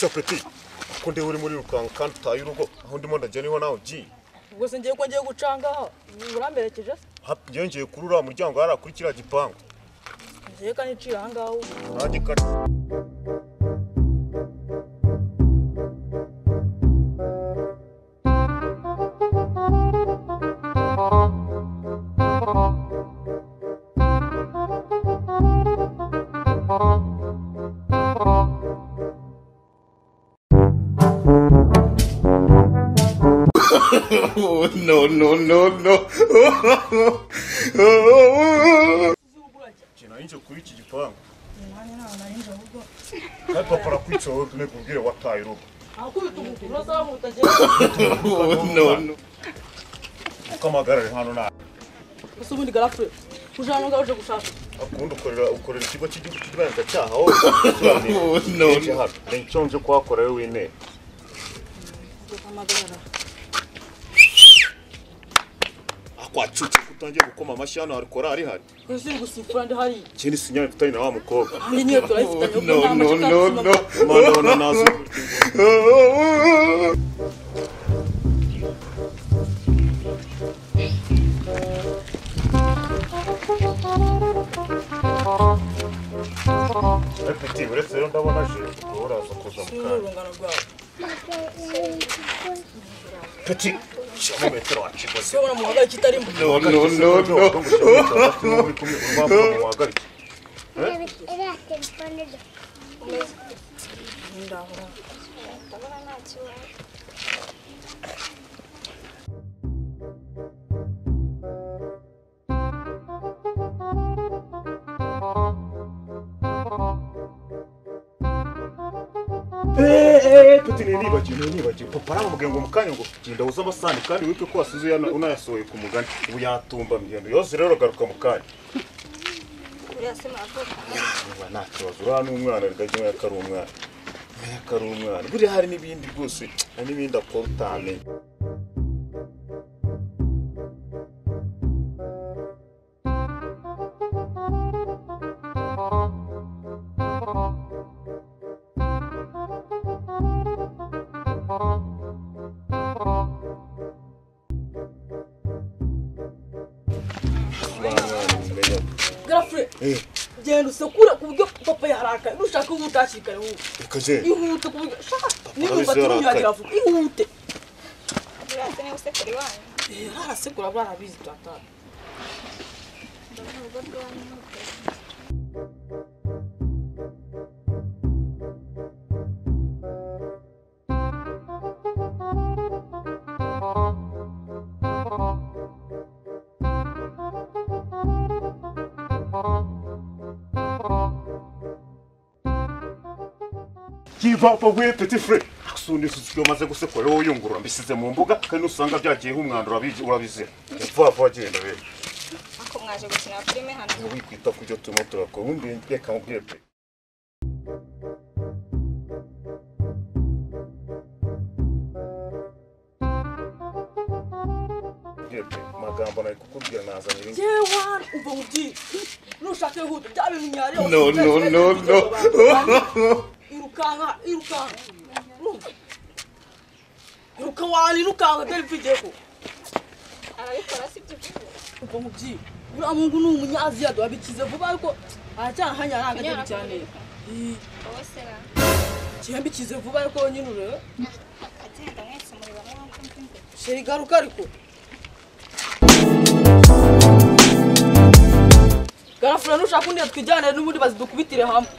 Gusa Petit ko ndi uri muri rukanga kandi utaye urugo aho ndimo ndajya niho nawe ugiye. Ubwo se ngiye ko ngiye gucanga uramberekeje Ngiye ngiye kuri uriya muryango hari kuri kiriya gipangu. Ngiye kanicira aha ngaho. Nanjye kare. Oh, no. Kina inje kuri iki gipangu. Hai papa rakwica wowe tunekubwire wataye urugo. Akubita umukuru za mutagira. Oh, no. Ukamagara hano na. Usubundi garafure. Ujana ngaje gushaka. Akunda ukorera ikigo cy'igihugu cy'ibanza cyaha wowe. Oh, no. Nchonje kwakora wewe wine. Ukamagara. Kwacuce kutangiye gukoma amashyi hano hari korari hari. Ese gusifura ndi hari. Kindi sinyane mfitanye na wa mukobwa. Ni nyeto turayifitanye. No. Mana nazo. Petit, uretse rero ndabona aje uraza kuza mukanya. Petit, shama metero wachiko. Sio mu hagati kitarimo. No. Era telefone do. Ndahora. Tabana nacho. Petit nibagiwe papa aramubwiye ngo mukanya ngo genda uza abasani kandi wike ko wasize unayasohoye ku mugani ubu yatumba migendo yose rero garuka mukanya. Urasema avuga. Nakibazo ura n'umwana rigajye yakari umwana. Buri hari n'ibindi rwose n'ibindi akora utamenye. Garafure. Genda usakura kubyo papa yaraka. Nushaka ubutashikare wowe. Ikaje. Ihute kubyo. Shaka. Niba tunyagera vuga. Ihute. urase ne usekuri wanyu. Harasekura barabizi tata. Ndabona ubwo bwanyu. Give up away petit frère. Asuni susyo maze gusekora wowe yungurura mbisize mu mbuga kandi usanga byagiye humwanda urabizira. Vuba genda we. Ako mwaje gukina filime hano. Wikwita kujyo turimo turakora undi reka mubwire pe. Magambo nayo kukubwira nazanye ibindi. Yewa umva mugi. Nushaka ihute byabe munyari. No. Irukanga. Irukanga delfideko. Arabikora sibyo. Umva mugi. Ura mungu n'umunyazi yado abikize vuba ariko aracyahanya arangajye cyane. Bosera. Cyambikize vuba ariko nyine urebe. Agenda mwese muri bamwe bakumva. Sheri garuka ariko. Garafura nushaka undi twijyane n'ubundi bazidukubitire hamwe.